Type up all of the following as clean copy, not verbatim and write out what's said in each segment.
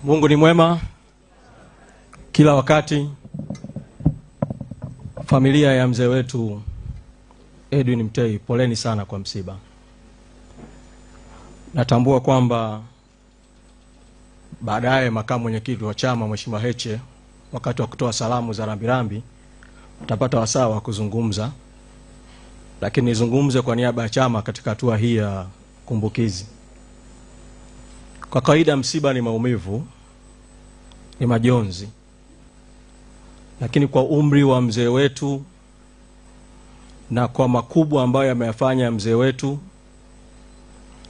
Mungu ni mwema kila wakati. Familia ya mzee wetu Edwin Mtei, poleni sana kwa msiba. Natambua kwamba baadaye makamu mwenyekiti wa chama Mheshimiwa Heche, wakati wa kutoa salamu za rambirambi, utapata wasaa wa kuzungumza, lakini nizungumze kwa niaba ya chama katika hatua hii ya kumbukizi. Kwa kawaida msiba ni maumivu, ni majonzi, lakini kwa umri wa mzee wetu na kwa makubwa ambayo ameyafanya mzee wetu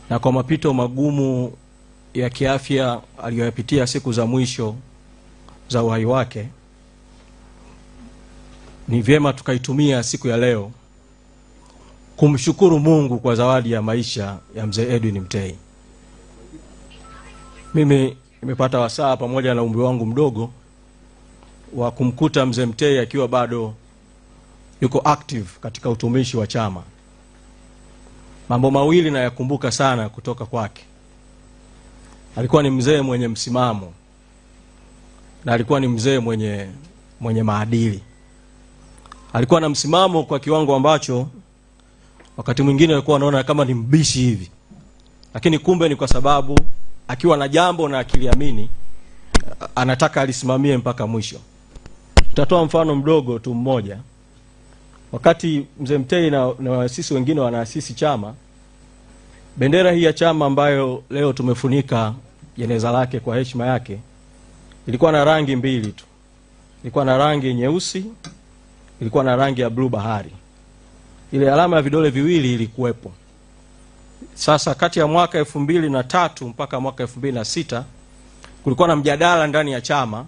na kwa mapito magumu ya kiafya aliyoyapitia siku za mwisho za uhai wake, ni vyema tukaitumia siku ya leo kumshukuru Mungu kwa zawadi ya maisha ya mzee Edwin Mtei. Mimi nimepata wasaa pamoja na umri wangu mdogo wa kumkuta mzee Mtei akiwa bado yuko active katika utumishi wa chama. Mambo mawili na yakumbuka sana kutoka kwake. Alikuwa ni mzee mwenye msimamo, na alikuwa ni mzee mwenye maadili. Alikuwa na msimamo kwa kiwango ambacho wakati mwingine alikuwa anaona kama ni mbishi hivi, lakini kumbe ni kwa sababu akiwa na jambo na akiliamini anataka alisimamie mpaka mwisho. Tutatoa mfano mdogo tu mmoja. Wakati mzee Mtei na waasisi wengine wanaasisi chama, bendera hii ya chama ambayo leo tumefunika jeneza lake kwa heshima yake, ilikuwa na rangi mbili tu. Ilikuwa na rangi nyeusi, ilikuwa na rangi ya blue bahari. Ile alama ya vidole viwili ilikuwepo. Sasa kati ya mwaka 2003 mpaka mwaka 2006 kulikuwa na mjadala ndani ya chama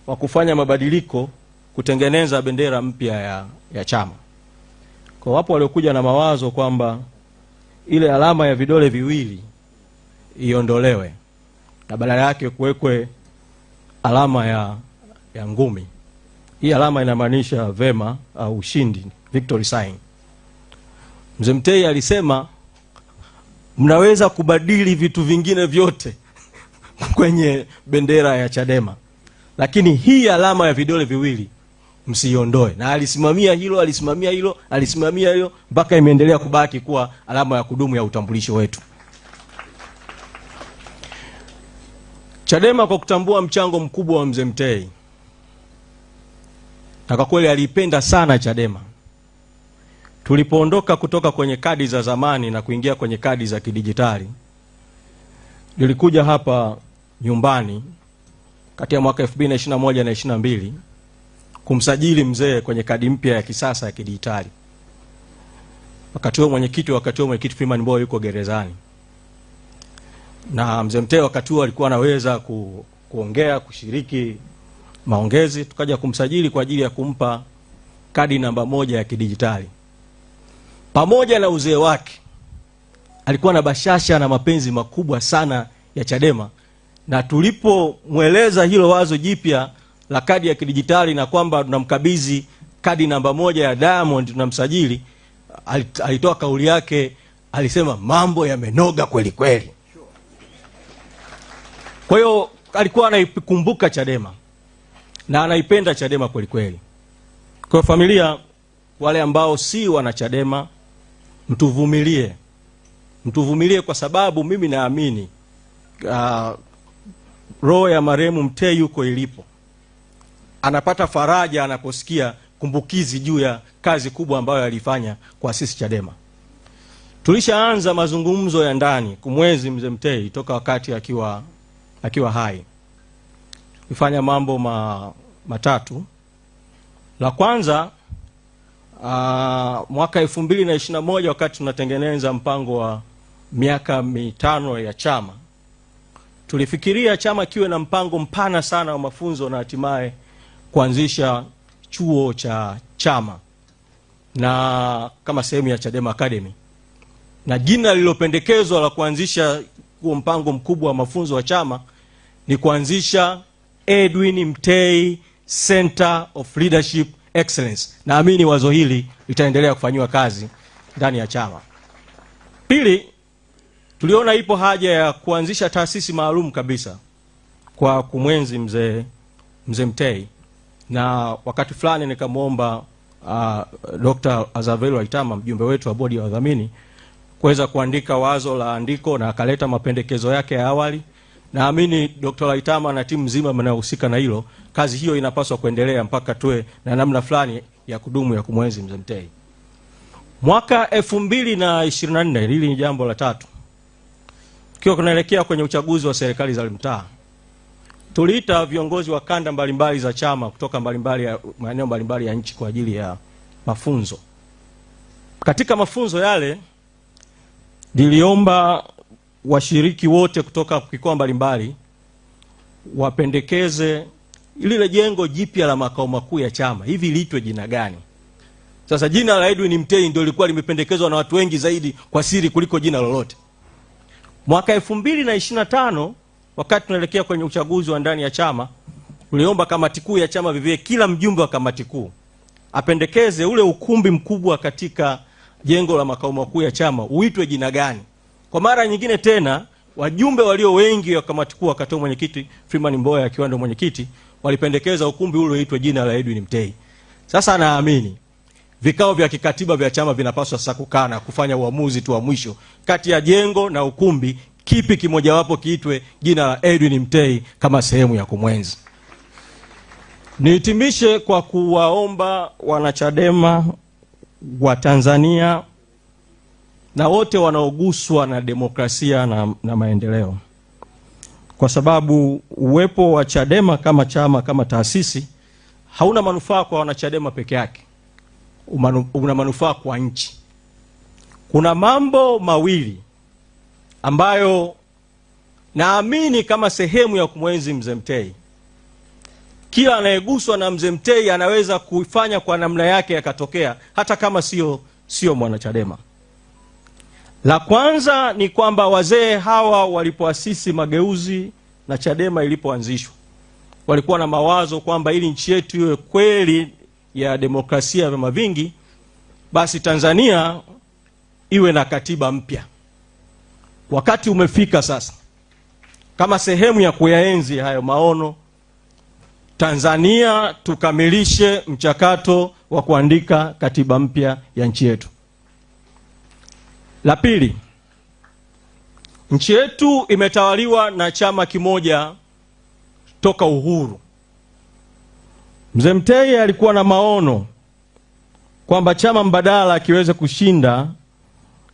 wa kufanya mabadiliko, kutengeneza bendera mpya ya chama. Kwa wapo waliokuja na mawazo kwamba ile alama ya vidole viwili iondolewe na badala yake kuwekwe alama ya ngumi. Hii alama inamaanisha vema au ushindi, victory sign. Mzee Mtei alisema mnaweza kubadili vitu vingine vyote kwenye bendera ya Chadema, lakini hii alama ya vidole viwili msiondoe. Na alisimamia hilo mpaka imeendelea kubaki kuwa alama ya kudumu ya utambulisho wetu. Chadema kwa kutambua mchango mkubwa wa mzee Mtei, na kwa kweli aliipenda sana Chadema, tulipoondoka kutoka kwenye kadi za zamani na kuingia kwenye kadi za kidijitali, nilikuja hapa nyumbani kati ya mwaka 2021 na 22 kumsajili mzee kwenye kadi mpya ya kisasa ya kidijitali. Wakati huo mwenyekiti Freeman Mbowe yuko gerezani, na mzee Mtei wakati huo alikuwa anaweza kuongea, kushiriki maongezi. Tukaja kumsajili kwa ajili ya kumpa kadi namba 1 ya kidijitali. Pamoja na uzee wake, alikuwa na bashasha na mapenzi makubwa sana ya Chadema, na tulipomweleza hilo wazo jipya la kadi ya kidijitali na kwamba tunamkabidhi kadi namba 1 ya Diamond tunamsajili, alitoa kauli yake, alisema mambo yamenoga kweli kweli. Kwa hiyo alikuwa anaikumbuka Chadema na anaipenda Chadema kweli kweli. Kwa familia, wale ambao si wana Chadema, mtuvumilie kwa sababu mimi naamini roho ya marehemu Mtei yuko ilipo, anapata faraja anaposikia kumbukizi juu ya kazi kubwa ambayo alifanya kwa sisi Chadema. Tulishaanza mazungumzo ya ndani kumwenzi mzee Mtei toka wakati akiwa hai. Tulifanya mambo matatu. La kwanza, mwaka 2021 wakati tunatengeneza mpango wa miaka 5 ya chama, tulifikiria chama kiwe na mpango mpana sana wa mafunzo na hatimaye kuanzisha chuo cha chama na kama sehemu ya Chadema Academy. Na jina lililopendekezwa la kuanzisha huo mpango mkubwa wa mafunzo wa chama ni kuanzisha Edwin Mtei Center of Leadership Excellence. Naamini wazo hili litaendelea kufanywa kazi ndani ya chama. Pili, tuliona ipo haja ya kuanzisha taasisi maalum kabisa kwa kumwenzi mzee Mtei, na wakati fulani nikamwomba Dr. Azaveli Waitama, mjumbe wetu wa bodi ya wadhamini, kuweza kuandika wazo la andiko, na akaleta mapendekezo yake ya awali. Naamini Dr. Waitama na timu nzima mnayohusika na hilo, kazi hiyo inapaswa kuendelea mpaka tuwe na namna fulani ya kudumu ya kumwenzi mzee Mtei. Mwaka 2024, hili ni jambo la tatu, kiwa kunaelekea kwenye uchaguzi wa serikali za mtaa, tuliita viongozi wa kanda mbalimbali za chama kutoka maeneo mbalimbali ya nchi kwa ajili ya mafunzo. Katika mafunzo yale niliomba washiriki wote kutoka mikoa mbalimbali wapendekeze lile jengo jipya la makao makuu ya chama, hivi liitwe jina gani? Sasa jina la Edwin Mtei ndio lilikuwa limependekezwa na watu wengi zaidi kwa siri kuliko jina lolote. Mwaka 2025, wakati tunaelekea kwenye uchaguzi wa ndani ya chama, tuliomba kamati kuu ya chama vivyo, kila mjumbe wa kamati kuu apendekeze ule ukumbi mkubwa katika jengo la makao makuu ya chama uitwe jina gani. Kwa mara nyingine tena, wajumbe walio wengi wa kamati kuu, wakati mwenyekiti Freeman Mboya akiwa ndio mwenyekiti, walipendekeza ukumbi ule uitwe jina la Edwin Mtei. Sasa naamini vikao vya kikatiba vya chama vinapaswa sasa kukaa na kufanya uamuzi tu wa mwisho kati ya jengo na ukumbi, kipi kimojawapo kiitwe jina la Edwin Mtei kama sehemu ya kumwenzi. Nihitimishe kwa kuwaomba wanachadema wa Tanzania na wote wanaoguswa na demokrasia na maendeleo, kwa sababu uwepo wa Chadema kama chama, kama taasisi, hauna manufaa kwa wanachadema peke yake, una manufaa kwa nchi. Kuna mambo mawili ambayo naamini kama sehemu ya kumwenzi mzee Mtei, kila anayeguswa na mzee Mtei anaweza kufanya kwa namna yake yakatokea, hata kama sio mwanachadema. La kwanza ni kwamba wazee hawa walipoasisi mageuzi na Chadema ilipoanzishwa, walikuwa na mawazo kwamba ili nchi yetu iwe kweli ya demokrasia ya vyama vingi, basi Tanzania iwe na katiba mpya. Wakati umefika sasa, kama sehemu ya kuyaenzi hayo maono, Tanzania tukamilishe mchakato wa kuandika katiba mpya ya nchi yetu. La pili, nchi yetu imetawaliwa na chama kimoja toka uhuru. Mzee Mtei alikuwa na maono kwamba chama mbadala kiweze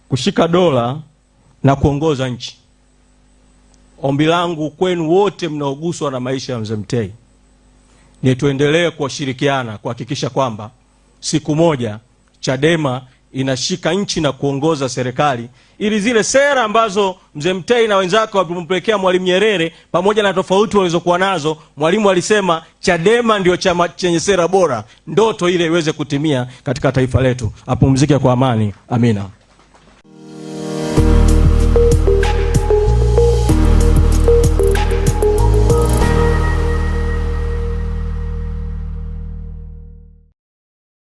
kushika dola na kuongoza nchi. Ombi langu kwenu wote mnaoguswa na maisha ya mzee Mtei ni tuendelee kushirikiana kuhakikisha kwamba siku moja Chadema inashika nchi na kuongoza serikali, ili zile sera ambazo mzee Mtei na wenzake walimpelekea Mwalimu Nyerere, pamoja na tofauti walizokuwa nazo, Mwalimu alisema Chadema ndio chama chenye sera bora, ndoto ile iweze kutimia katika taifa letu. Apumzike kwa amani. Amina.